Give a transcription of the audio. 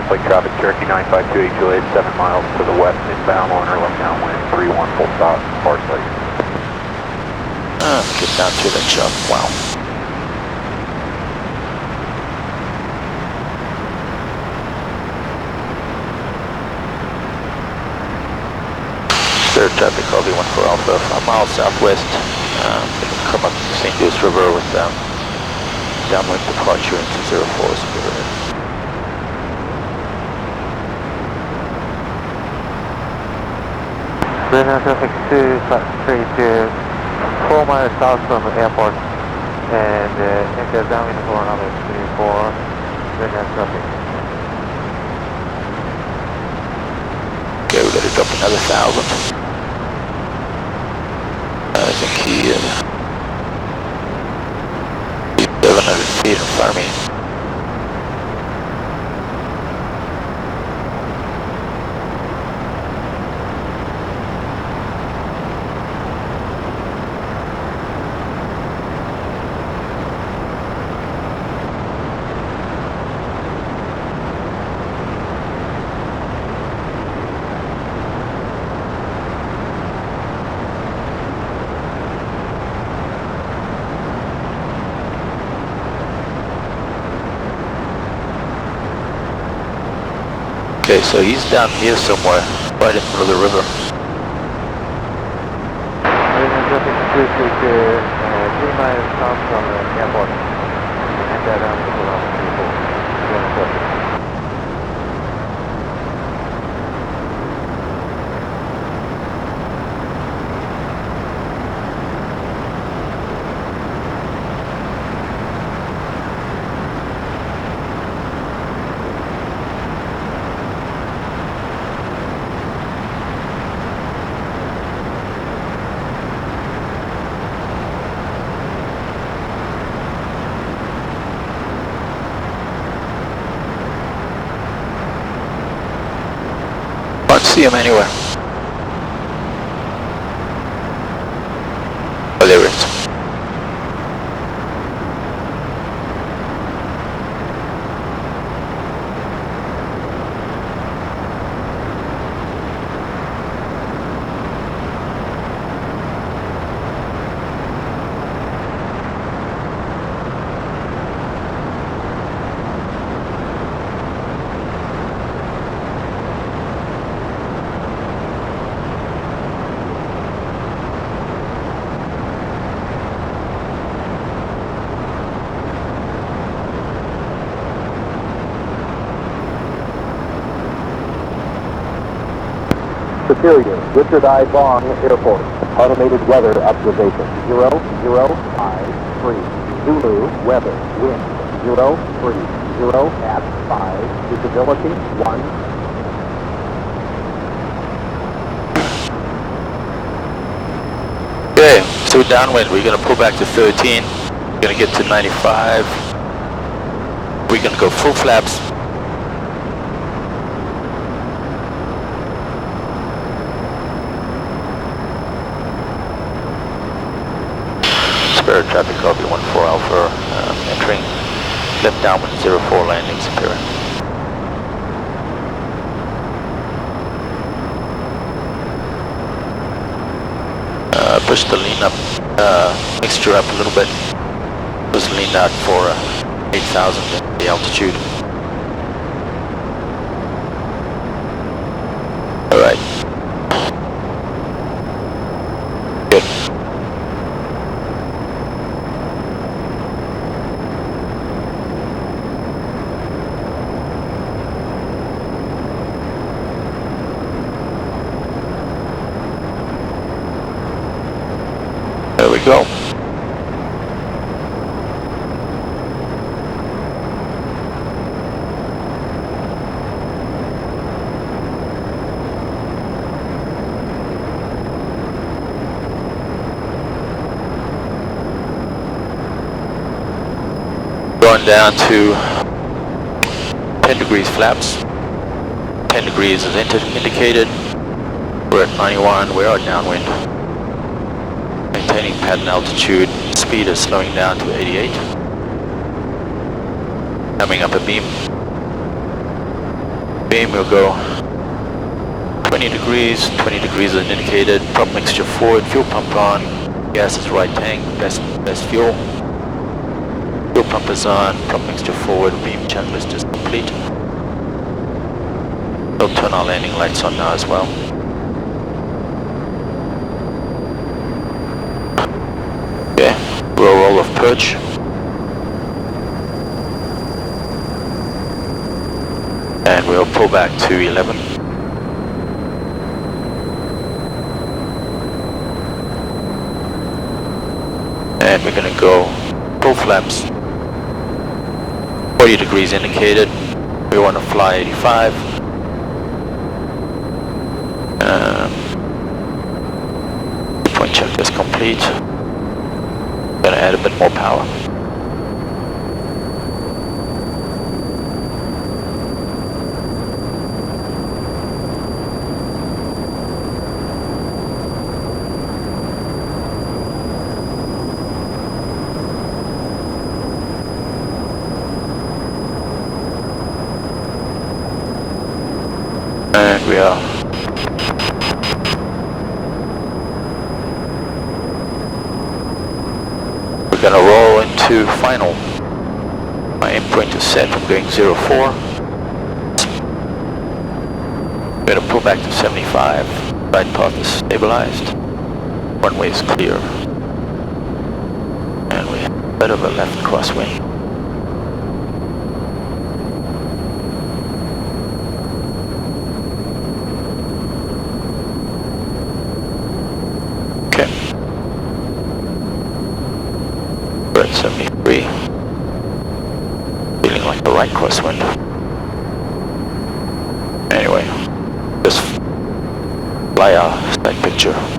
Lake traffic, Cherokee 952 Juliet, 7 miles to the west, inbound, on or left downwind, 31 full stop, far side. Get down to that shop, wow. Third traffic, Harvey 14 Alpha, 5 miles southwest. Come up to the St. Louis River with downwind departure into 04 Spirit. Vega traffic 2 4 miles south from the airport and enter downwind for another 34 Vega traffic. Okay, we gotta drop another 1,000. I think he 700 feet in front of me. Okay, so he's down here somewhere, right in the middle of the river. Vega traffic 3 miles south from the airport and enter downwind for another 34 Vega traffic. Can't see him anywhere. Oh, there it is. Superior, Richard I. Bong Airport. Automated weather observation. 0, 0, 5, 3. Zulu, weather, wind. 0, 3, 0 at 5. Visibility 1. Okay, so downwind, we're gonna pull back to 13. We're gonna get to 95. We're gonna go full flaps. Spirit traffic, copy 14 Alpha, entering left downwind 04 landing Superior. Push the lean up, mixture up a little bit. Just lean out for 8,000 at the altitude. Alright. Good. There we go. Going down to 10 degrees flaps. 10 degrees is indicated. We're at 91, we are downwind. Maintaining pattern altitude, speed is slowing down to 88. Coming up a beam. Beam will go 20 degrees is indicated, prop mixture forward, fuel pump on, gas is right tank, best fuel. Fuel pump is on, prop mixture forward, beam checklist is complete. We'll turn our landing lights on now as well. Okay, we'll roll off perch. And we'll pull back to 11. And we're gonna go full flaps. 40 degrees indicated. We want to fly 85. Point check is complete. Gonna add a bit more power. And we are we're gonna roll into final. My aim point is set. I'm going 04. I'm gonna pull back to 75. Right path is stabilized. Runway is clear. And we have a bit of a left crosswind. We're at 73. Feeling like the right crosswind. Anyway, just fly our side picture.